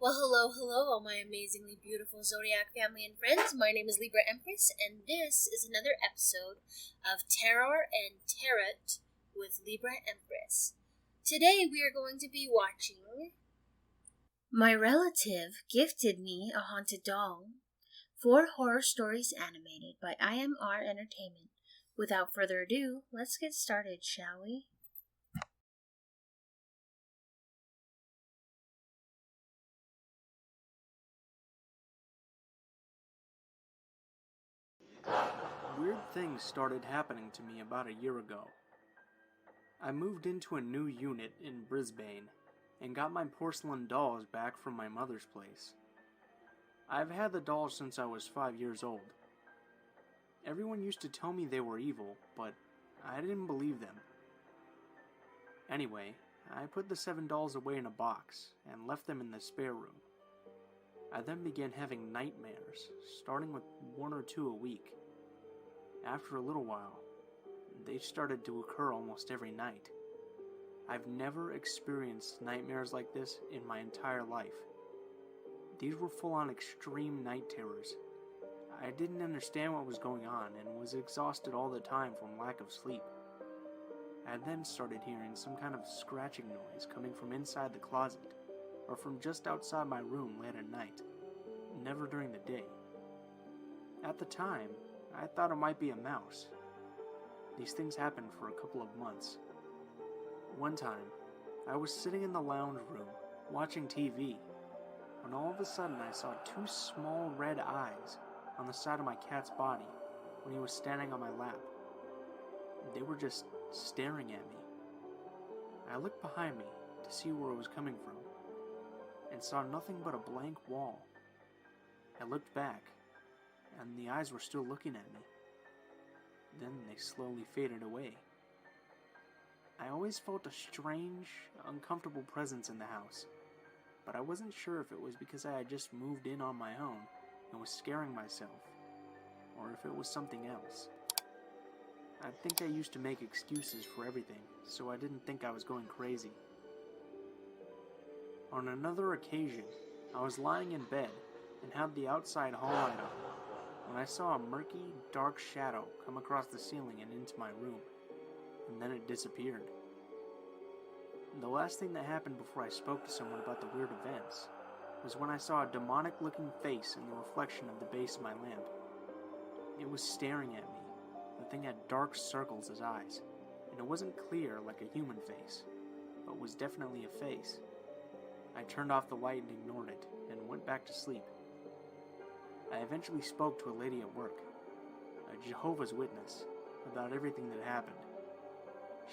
Well, hello, all my amazingly beautiful zodiac family and friends. My name is Libra Empress, and this is another episode of Terror and Tarot with Libra Empress. Today, we are going to be watching. My relative gifted me a haunted doll. 4 horror stories animated by IMR Entertainment. Without further ado, let's get started, shall we? Weird things started happening to me about a year ago. I moved into a new unit in Brisbane and got my porcelain dolls back from my mother's place. I've had the dolls since I was 5 years old. Everyone used to tell me they were evil, but I didn't believe them. Anyway, I put the 7 dolls away in a box and left them in the spare room. I then began having nightmares, starting with 1 or 2 a week. After a little while, they started to occur almost every night. I've never experienced nightmares like this in my entire life. These were full-on extreme night terrors. I didn't understand what was going on and was exhausted all the time from lack of sleep. I then started hearing some kind of scratching noise coming from inside the closet or from just outside my room late at night, never during the day. At the time, I thought it might be a mouse. These things happened for a couple of months. One time, I was sitting in the lounge room, watching TV, when all of a sudden I saw 2 small red eyes on the side of my cat's body when he was standing on my lap. They were just staring at me. I looked behind me to see where it was coming from, and saw nothing but a blank wall. I looked back, and the eyes were still looking at me. Then they slowly faded away. I always felt a strange, uncomfortable presence in the house, but I wasn't sure if it was because I had just moved in on my own and was scaring myself, or if it was something else. I think I used to make excuses for everything, so I didn't think I was going crazy. On another occasion, I was lying in bed and had the outside hall light on when I saw a murky, dark shadow come across the ceiling and into my room, and then it disappeared. The last thing that happened before I spoke to someone about the weird events was when I saw a demonic-looking face in the reflection of the base of my lamp. It was staring at me. The thing had dark circles as eyes, and it wasn't clear like a human face, but was definitely a face. I turned off the light and ignored it, and went back to sleep. I eventually spoke to a lady at work, a Jehovah's Witness, about everything that happened.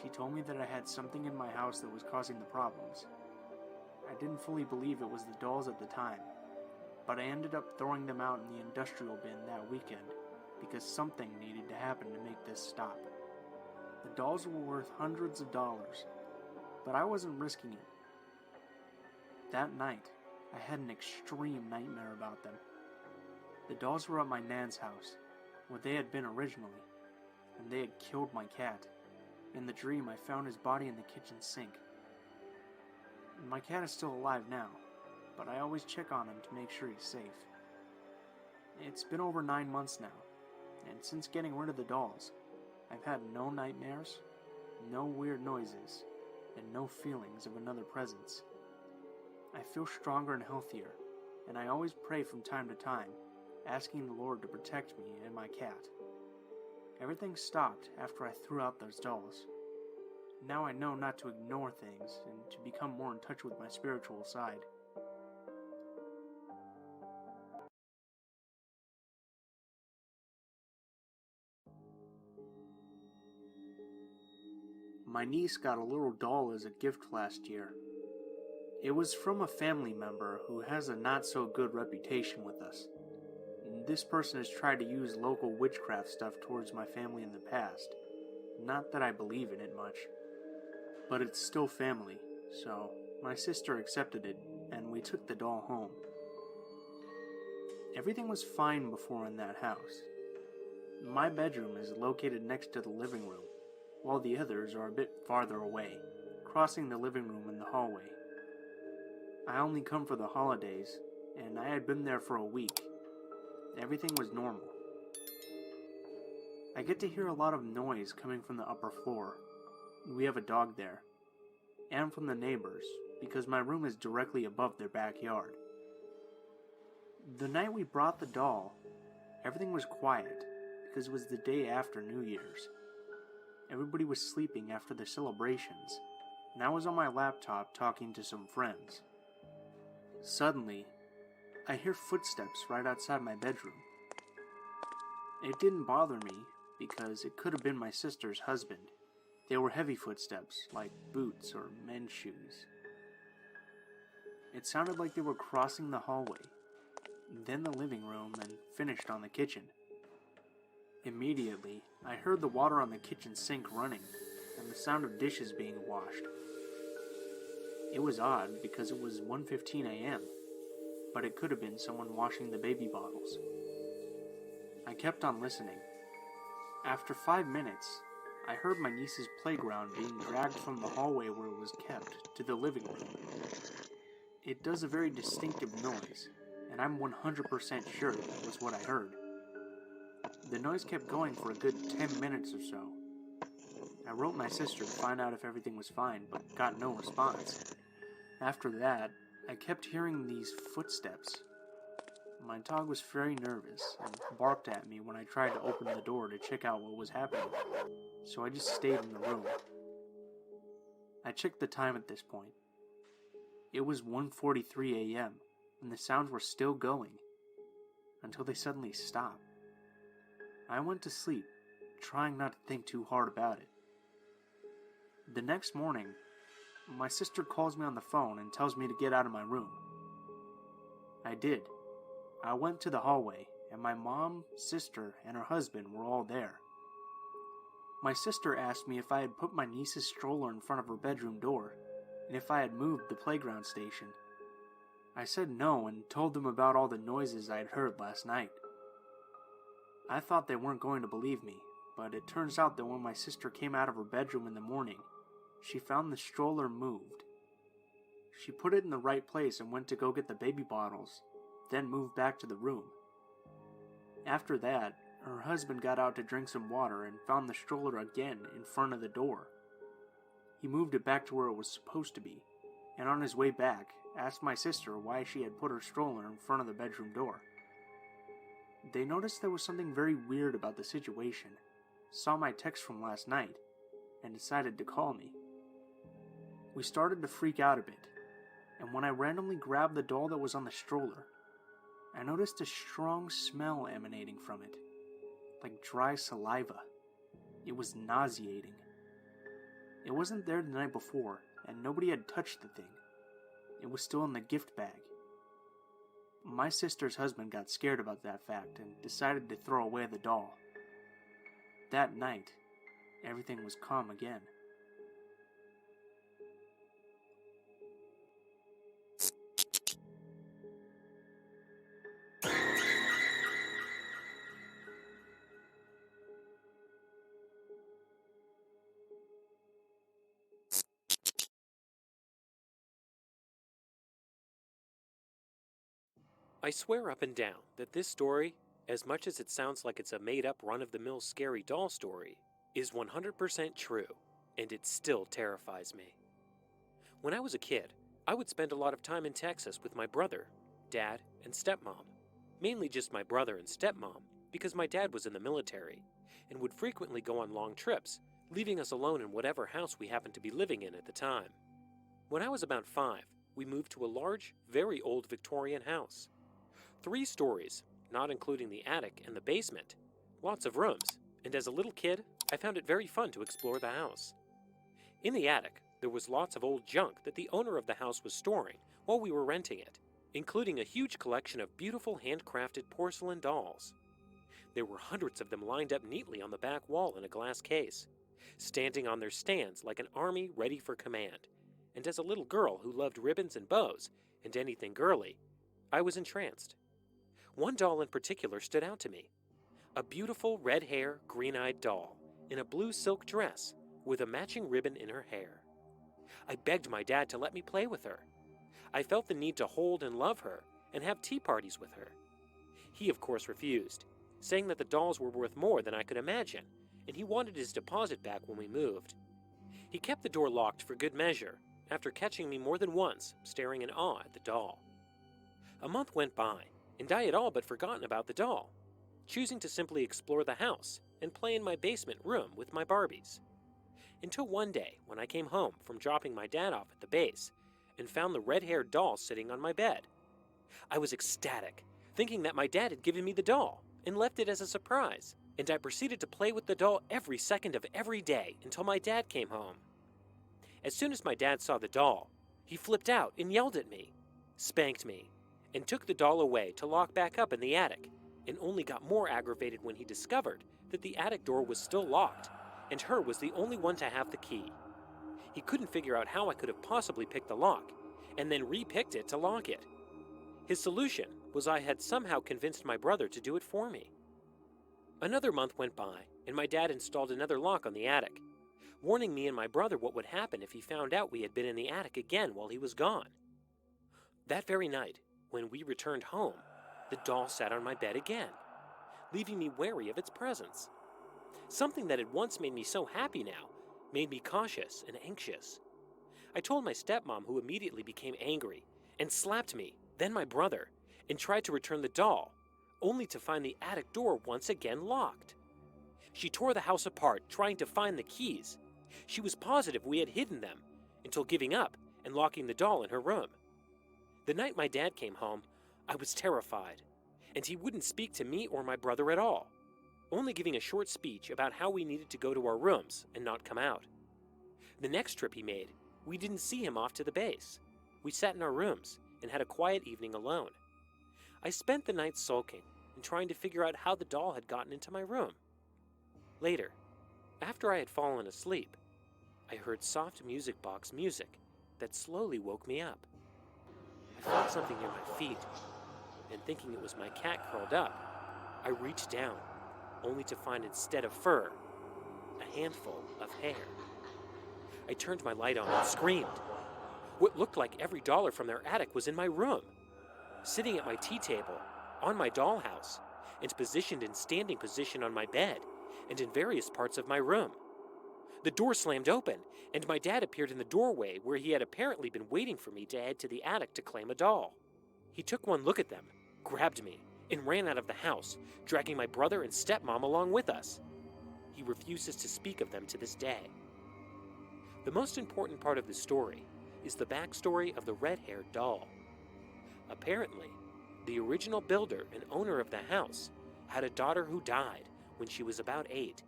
She told me that I had something in my house that was causing the problems. I didn't fully believe it was the dolls at the time, but I ended up throwing them out in the industrial bin that weekend because something needed to happen to make this stop. The dolls were worth hundreds of dollars, but I wasn't risking it. That night, I had an extreme nightmare about them. The dolls were at my nan's house, where they had been originally, and they had killed my cat. In the dream, I found his body in the kitchen sink. My cat is still alive now, but I always check on him to make sure he's safe. It's been over 9 months now, and since getting rid of the dolls, I've had no nightmares, no weird noises, and no feelings of another presence. I feel stronger and healthier, and I always pray from time to time, asking the Lord to protect me and my cat. Everything stopped after I threw out those dolls. Now I know not to ignore things and to become more in touch with my spiritual side. My niece got a little doll as a gift last year. It was from a family member who has a not-so-good reputation with us. This person has tried to use local witchcraft stuff towards my family in the past. Not that I believe in it much, but it's still family, so my sister accepted it, and we took the doll home. Everything was fine before in that house. My bedroom is located next to the living room, while the others are a bit farther away, crossing the living room and the hallway. I only come for the holidays, and I had been there for a week. Everything was normal. I get to hear a lot of noise coming from the upper floor. We have a dog there. And from the neighbors, because my room is directly above their backyard. The night we brought the doll, everything was quiet, because it was the day after New Year's. Everybody was sleeping after the celebrations, and I was on my laptop talking to some friends. Suddenly, I hear footsteps right outside my bedroom. It didn't bother me, because it could have been my sister's husband. They were heavy footsteps, like boots or men's shoes. It sounded like they were crossing the hallway, then the living room, and finished on the kitchen. Immediately, I heard the water on the kitchen sink running, and the sound of dishes being washed. It was odd because it was 1:15 a.m., but it could have been someone washing the baby bottles. I kept on listening. After 5 minutes, I heard my niece's playground being dragged from the hallway where it was kept to the living room. It does a very distinctive noise, and I'm 100% sure that was what I heard. The noise kept going for a good 10 minutes or so. I wrote my sister to find out if everything was fine, but got no response. After that, I kept hearing these footsteps. My dog was very nervous and barked at me when I tried to open the door to check out what was happening, so I just stayed in the room. I checked the time at this point. It was 1:43 a.m., and the sounds were still going, until they suddenly stopped. I went to sleep, trying not to think too hard about it. The next morning, my sister calls me on the phone and tells me to get out of my room. I did. I went to the hallway, and my mom, sister, and her husband were all there. My sister asked me if I had put my niece's stroller in front of her bedroom door, and if I had moved the playground station. I said no and told them about all the noises I had heard last night. I thought they weren't going to believe me, but it turns out that when my sister came out of her bedroom in the morning, she found the stroller moved. She put it in the right place and went to go get the baby bottles, then moved back to the room. After that, her husband got out to drink some water and found the stroller again in front of the door. He moved it back to where it was supposed to be, and on his way back, asked my sister why she had put her stroller in front of the bedroom door. They noticed there was something very weird about the situation, saw my text from last night, and decided to call me. We started to freak out a bit, and when I randomly grabbed the doll that was on the stroller, I noticed a strong smell emanating from it, like dry saliva. It was nauseating. It wasn't there the night before, and nobody had touched the thing. It was still in the gift bag. My sister's husband got scared about that fact and decided to throw away the doll. That night, everything was calm again. I swear up and down that this story, as much as it sounds like it's a made-up run-of-the-mill scary doll story, is 100% true, and it still terrifies me. When I was a kid, I would spend a lot of time in Texas with my brother, dad, and stepmom. Mainly just my brother and stepmom, because my dad was in the military, and would frequently go on long trips, leaving us alone in whatever house we happened to be living in at the time. When I was about 5, we moved to a large, very old Victorian house. 3 stories, not including the attic and the basement. Lots of rooms, and as a little kid, I found it very fun to explore the house. In the attic, there was lots of old junk that the owner of the house was storing while we were renting it, including a huge collection of beautiful handcrafted porcelain dolls. There were hundreds of them lined up neatly on the back wall in a glass case, standing on their stands like an army ready for command. And as a little girl who loved ribbons and bows and anything girly, I was entranced. One doll in particular stood out to me. A beautiful red-hair, green-eyed doll in a blue silk dress with a matching ribbon in her hair. I begged my dad to let me play with her. I felt the need to hold and love her and have tea parties with her. He, of course, refused, saying that the dolls were worth more than I could imagine, and he wanted his deposit back when we moved. He kept the door locked for good measure, after catching me more than once staring in awe at the doll. A month went by, and I had all but forgotten about the doll, choosing to simply explore the house and play in my basement room with my Barbies. Until one day, when I came home from dropping my dad off at the base and found the red-haired doll sitting on my bed. I was ecstatic, thinking that my dad had given me the doll and left it as a surprise, and I proceeded to play with the doll every second of every day until my dad came home. As soon as my dad saw the doll, he flipped out and yelled at me, spanked me, and took the doll away to lock back up in the attic, and only got more aggravated when he discovered that the attic door was still locked, and her was the only one to have the key. He couldn't figure out how I could have possibly picked the lock, and then re-picked it to lock it. His solution was I had somehow convinced my brother to do it for me. Another month went by, and my dad installed another lock on the attic, warning me and my brother what would happen if he found out we had been in the attic again while he was gone. That very night, when we returned home, the doll sat on my bed again, leaving me wary of its presence. Something that had once made me so happy now made me cautious and anxious. I told my stepmom, who immediately became angry and slapped me, then my brother, and tried to return the doll, only to find the attic door once again locked. She tore the house apart trying to find the keys. She was positive we had hidden them, until giving up and locking the doll in her room. The night my dad came home, I was terrified, and he wouldn't speak to me or my brother at all, only giving a short speech about how we needed to go to our rooms and not come out. The next trip he made, we didn't see him off to the base. We sat in our rooms and had a quiet evening alone. I spent the night sulking and trying to figure out how the doll had gotten into my room. Later, after I had fallen asleep, I heard soft music box music that slowly woke me up. I felt something near my feet, and thinking it was my cat curled up, I reached down, only to find instead of fur, a handful of hair. I turned my light on and screamed. What looked like every dollar from their attic was in my room, sitting at my tea table, on my dollhouse, and positioned in standing position on my bed, and in various parts of my room. The door slammed open, and my dad appeared in the doorway where he had apparently been waiting for me to head to the attic to claim a doll. He took one look at them, grabbed me, and ran out of the house, dragging my brother and stepmom along with us. He refuses to speak of them to this day. The most important part of the story is the backstory of the red-haired doll. Apparently, the original builder and owner of the house had a daughter who died when she was about 8,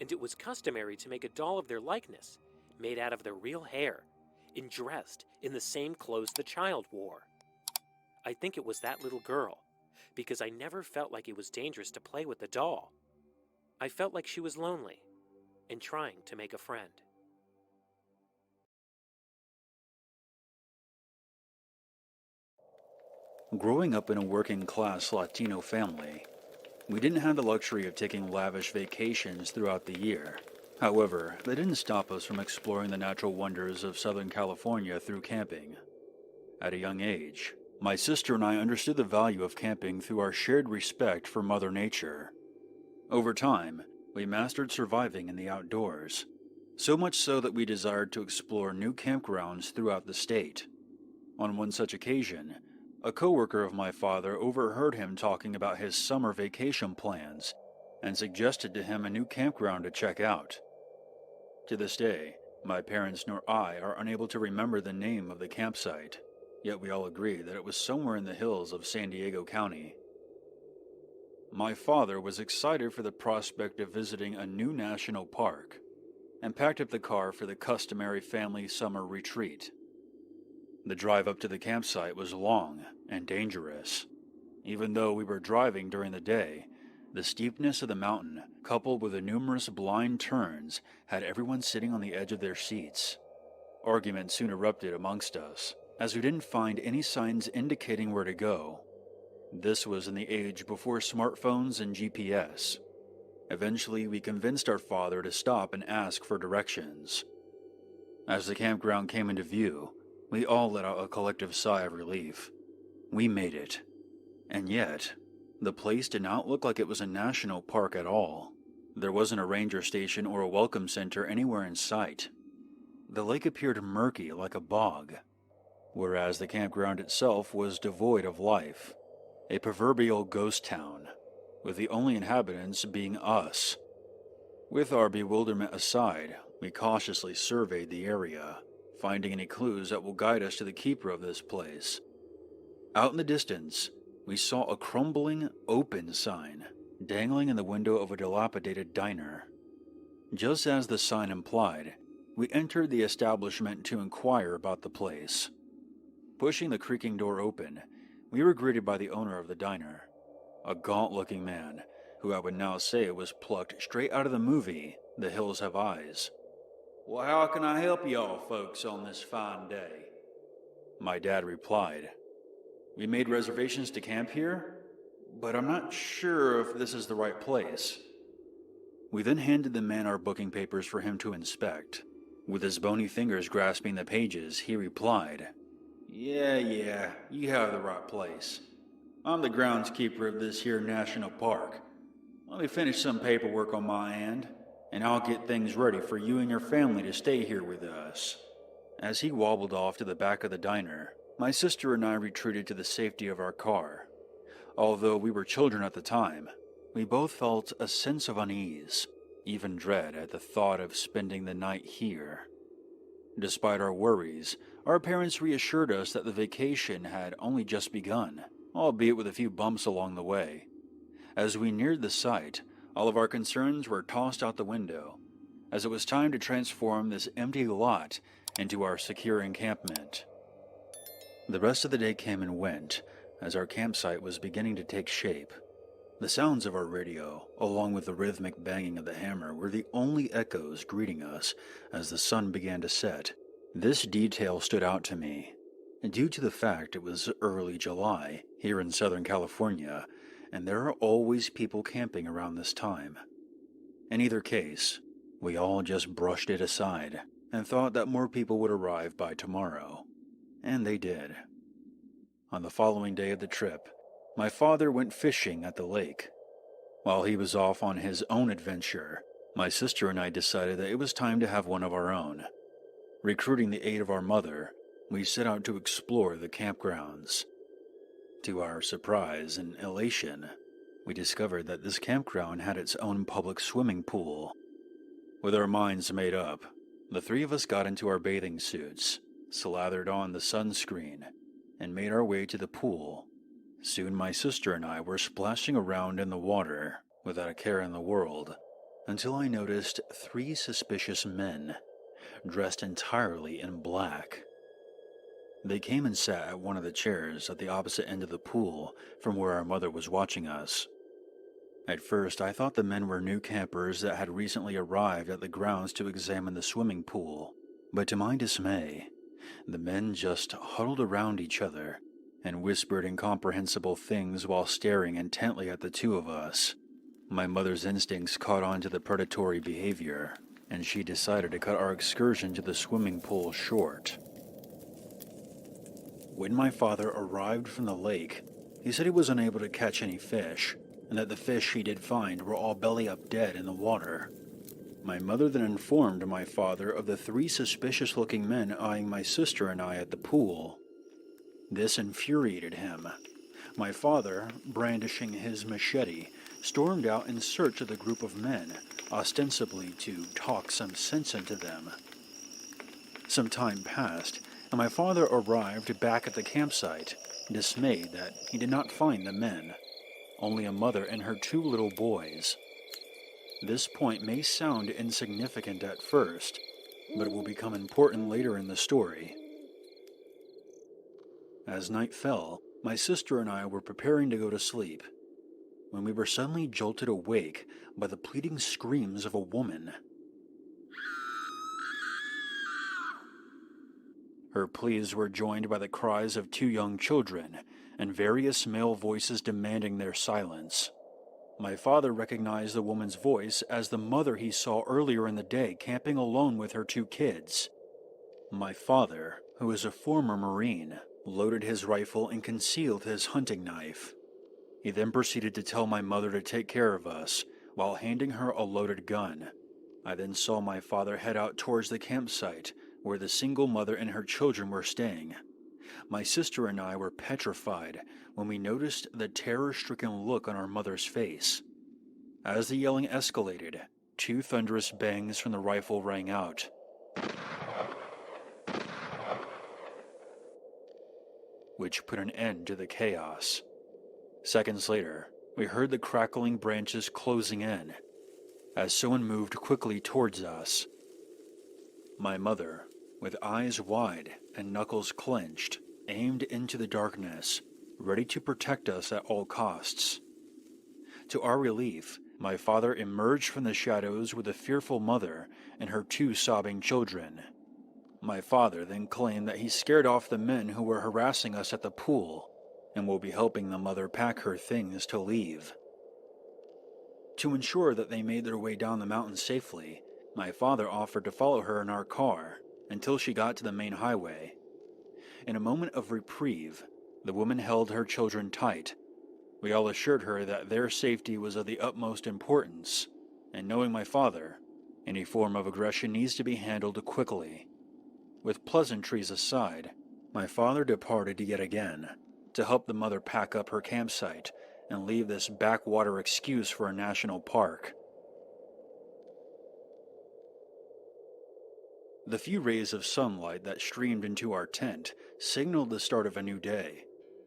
and it was customary to make a doll of their likeness, made out of their real hair, and dressed in the same clothes the child wore. I think it was that little girl, because I never felt like it was dangerous to play with the doll. I felt like she was lonely and trying to make a friend. Growing up in a working-class Latino family, we didn't have the luxury of taking lavish vacations throughout the year. However, that didn't stop us from exploring the natural wonders of Southern California through camping. At a young age, my sister and I understood the value of camping through our shared respect for Mother Nature. Over time, we mastered surviving in the outdoors, so much so that we desired to explore new campgrounds throughout the state. On one such occasion, a coworker of my father overheard him talking about his summer vacation plans and suggested to him a new campground to check out. To this day, my parents nor I are unable to remember the name of the campsite, yet we all agree that it was somewhere in the hills of San Diego County. My father was excited for the prospect of visiting a new national park and packed up the car for the customary family summer retreat. The drive up to the campsite was long and dangerous. Even though we were driving during the day, the steepness of the mountain, coupled with the numerous blind turns, had everyone sitting on the edge of their seats. Arguments soon erupted amongst us, as we didn't find any signs indicating where to go. This was in the age before smartphones and GPS. Eventually, we convinced our father to stop and ask for directions. As the campground came into view, We all let out a collective sigh of relief. We made it. And yet, the place did not look like it was a national park at all. There wasn't a ranger station or a welcome center anywhere in sight. The lake appeared murky like a bog, whereas the campground itself was devoid of life. A proverbial ghost town, with the only inhabitants being us. With our bewilderment aside, we cautiously surveyed the area, finding any clues that will guide us to the keeper of this place. Out in the distance, we saw a crumbling, open sign, dangling in the window of a dilapidated diner. Just as the sign implied, we entered the establishment to inquire about the place. Pushing the creaking door open, we were greeted by the owner of the diner, a gaunt-looking man who I would now say was plucked straight out of the movie The Hills Have Eyes. "Well, how can I help y'all folks on this fine day?" My dad replied. "We made reservations to camp here, but I'm not sure if this is the right place." We then handed the man our booking papers for him to inspect. With his bony fingers grasping the pages, he replied, Yeah, you have the right place. I'm the groundskeeper of this here national park. Let me finish some paperwork on my end, and I'll get things ready for you and your family to stay here with us." As he wobbled off to the back of the diner, my sister and I retreated to the safety of our car. Although we were children at the time, we both felt a sense of unease, even dread at the thought of spending the night here. Despite our worries, our parents reassured us that the vacation had only just begun, albeit with a few bumps along the way. As we neared the site, all of our concerns were tossed out the window, as it was time to transform this empty lot into our secure encampment. The rest of the day came and went, as our campsite was beginning to take shape. The sounds of our radio, along with the rhythmic banging of the hammer, were the only echoes greeting us as the sun began to set. This detail stood out to me, due to the fact it was early July here in Southern California, and there are always people camping around this time. In either case, we all just brushed it aside and thought that more people would arrive by tomorrow. And they did. On the following day of the trip, my father went fishing at the lake. While he was off on his own adventure, my sister and I decided that it was time to have one of our own. Recruiting the aid of our mother, we set out to explore the campgrounds. To our surprise and elation, we discovered that this campground had its own public swimming pool. With our minds made up, the three of us got into our bathing suits, slathered on the sunscreen, and made our way to the pool. Soon my sister and I were splashing around in the water without a care in the world, until I noticed 3 suspicious men, dressed entirely in black. They came and sat at one of the chairs at the opposite end of the pool from where our mother was watching us. At first, I thought the men were new campers that had recently arrived at the grounds to examine the swimming pool, but to my dismay, the men just huddled around each other and whispered incomprehensible things while staring intently at the two of us. My mother's instincts caught on to the predatory behavior, and she decided to cut our excursion to the swimming pool short. When my father arrived from the lake, he said he was unable to catch any fish, and that the fish he did find were all belly up dead in the water. My mother then informed my father of the 3 suspicious-looking men eyeing my sister and I at the pool. This infuriated him. My father, brandishing his machete, stormed out in search of the group of men, ostensibly to talk some sense into them. Some time passed, and my father arrived back at the campsite, dismayed that he did not find the men, only a mother and her 2 little boys. This point may sound insignificant at first, but it will become important later in the story. As night fell, my sister and I were preparing to go to sleep, when we were suddenly jolted awake by the pleading screams of a woman. Her pleas were joined by the cries of 2 young children, and various male voices demanding their silence. My father recognized the woman's voice as the mother he saw earlier in the day camping alone with her 2 kids. My father, who is a former Marine, loaded his rifle and concealed his hunting knife. He then proceeded to tell my mother to take care of us while handing her a loaded gun. I then saw my father head out towards the campsite where the single mother and her children were staying. My sister and I were petrified when we noticed the terror-stricken look on our mother's face. As the yelling escalated, 2 thunderous bangs from the rifle rang out. Which put an end to the chaos. Seconds later, we heard the crackling branches closing in, as someone moved quickly towards us. My mother, with eyes wide and knuckles clenched, aimed into the darkness, ready to protect us at all costs. To our relief, my father emerged from the shadows with a fearful mother and her 2 sobbing children. My father then claimed that he scared off the men who were harassing us at the pool and will be helping the mother pack her things to leave. To ensure that they made their way down the mountain safely, my father offered to follow her in our car until she got to the main highway. In a moment of reprieve, the woman held her children tight. We all assured her that their safety was of the utmost importance, and knowing my father, any form of aggression needs to be handled quickly. With pleasantries aside, my father departed yet again to help the mother pack up her campsite and leave this backwater excuse for a national park. The few rays of sunlight that streamed into our tent signaled the start of a new day,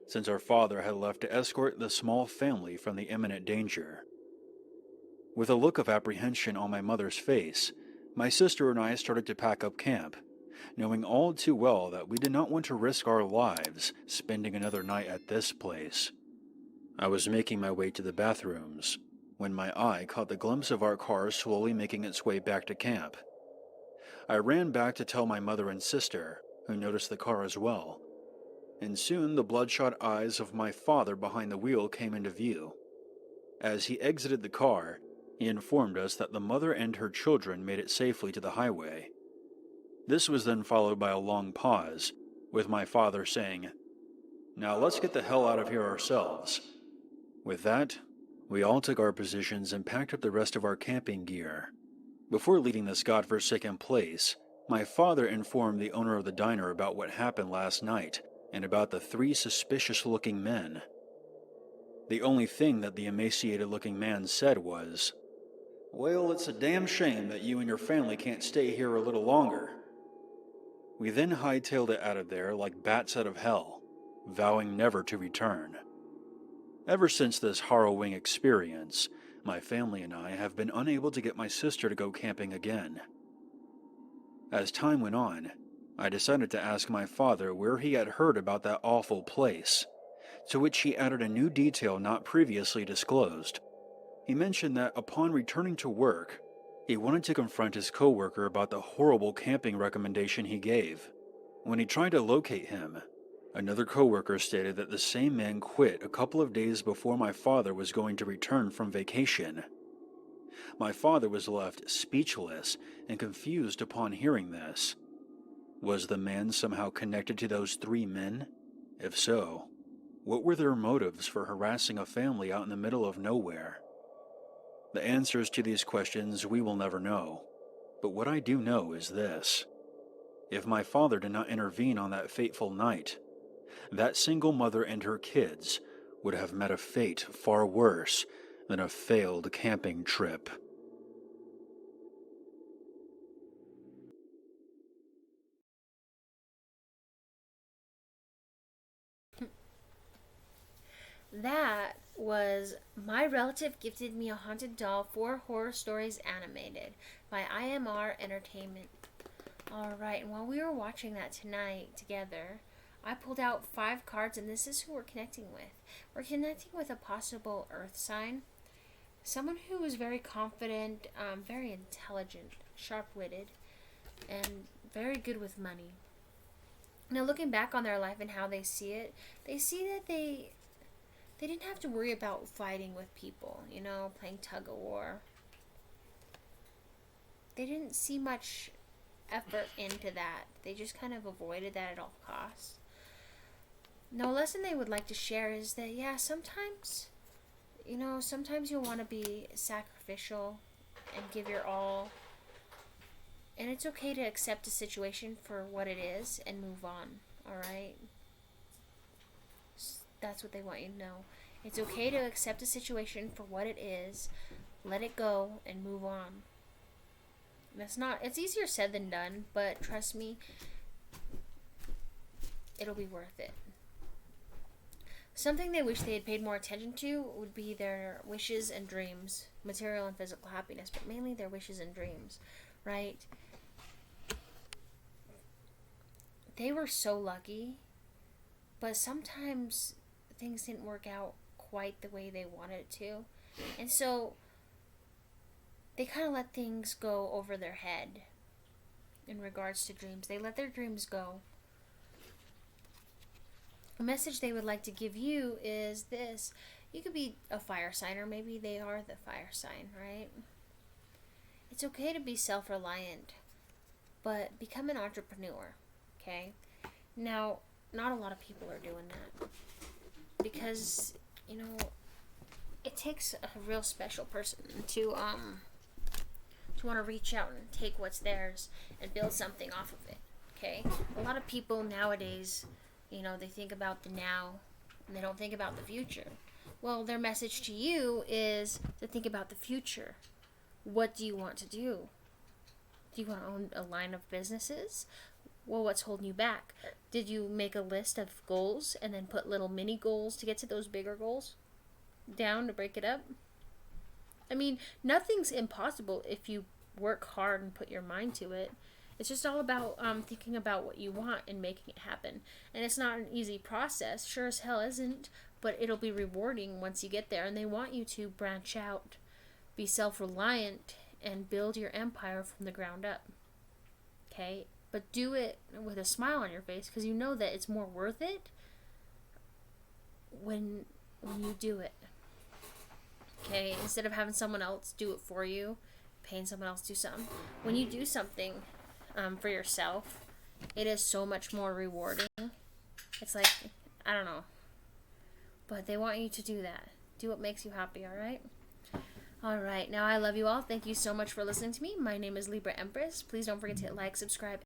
since our father had left to escort the small family from the imminent danger. With a look of apprehension on my mother's face, my sister and I started to pack up camp, knowing all too well that we did not want to risk our lives spending another night at this place. I was making my way to the bathrooms when my eye caught the glimpse of our car slowly making its way back to camp. I ran back to tell my mother and sister, who noticed the car as well, and soon the bloodshot eyes of my father behind the wheel came into view. As he exited the car, he informed us that the mother and her children made it safely to the highway. This was then followed by a long pause, with my father saying, "Now let's get the hell out of here ourselves." With that, we all took our positions and packed up the rest of our camping gear. Before leaving this godforsaken place, my father informed the owner of the diner about what happened last night and about the 3 suspicious-looking men. The only thing that the emaciated-looking man said was, "Well, it's a damn shame that you and your family can't stay here a little longer." We then hightailed it out of there like bats out of hell, vowing never to return. Ever since this harrowing experience, my family and I have been unable to get my sister to go camping again. As time went on, I decided to ask my father where he had heard about that awful place, to which he added a new detail not previously disclosed. He mentioned that upon returning to work, he wanted to confront his coworker about the horrible camping recommendation he gave. When he tried to locate him, another coworker stated that the same man quit a couple of days before my father was going to return from vacation. My father was left speechless and confused upon hearing this. Was the man somehow connected to those 3 men? If so, what were their motives for harassing a family out in the middle of nowhere? The answers to these questions we will never know, but what I do know is this. If my father did not intervene on that fateful night, that single mother and her kids would have met a fate far worse than a failed camping trip. That was My Relative Gifted Me a Haunted Doll 4 Horror Stories Animated by IMR Entertainment. Alright, and while we were watching that tonight together, I pulled out 5 cards, and this is who we're connecting with. We're connecting with a possible earth sign. Someone who is very confident, very intelligent, sharp-witted, and very good with money. Now, looking back on their life and how they see it, they see that they didn't have to worry about fighting with people, playing tug-of-war. They didn't see much effort into that. They just kind of avoided that at all costs. No, lesson they would like to share is that, yeah, sometimes you'll want to be sacrificial and give your all. And it's okay to accept a situation for what it is and move on, alright? That's what they want you to know. It's okay to accept a situation for what it is, let it go, and move on. It's easier said than done, but trust me, it'll be worth it. Something they wish they had paid more attention to would be their wishes and dreams, material and physical happiness, but mainly their wishes and dreams, right? They were so lucky, but sometimes things didn't work out quite the way they wanted it to. And so they kind of let things go over their head in regards to dreams. They let their dreams go. A message they would like to give you is this. You could be a fire sign, or maybe they are the fire sign, right? It's okay to be self-reliant, but become an entrepreneur, okay? Now, not a lot of people are doing that because, it takes a real special person to want to reach out and take what's theirs and build something off of it, okay? A lot of people nowadays, they think about the now and they don't think about the future. Well, their message to you is to think about the future. What do you want to do? Do you want to own a line of businesses? Well, what's holding you back? Did you make a list of goals and then put little mini goals to get to those bigger goals down to break it up? I mean, nothing's impossible if you work hard and put your mind to it. It's just all about thinking about what you want and making it happen. And it's not an easy process. Sure as hell isn't. But it'll be rewarding once you get there. And they want you to branch out, be self-reliant, and build your empire from the ground up. Okay? But do it with a smile on your face, because you know that it's more worth it when you do it. Okay? Instead of having someone else do it for you, paying someone else to do something. When you do something for yourself, it is so much more rewarding. It's like, I don't know. But they want you to do that. Do what makes you happy, alright? Alright, now I love you all. Thank you so much for listening to me. My name is Libra Empress. Please don't forget to hit like, subscribe,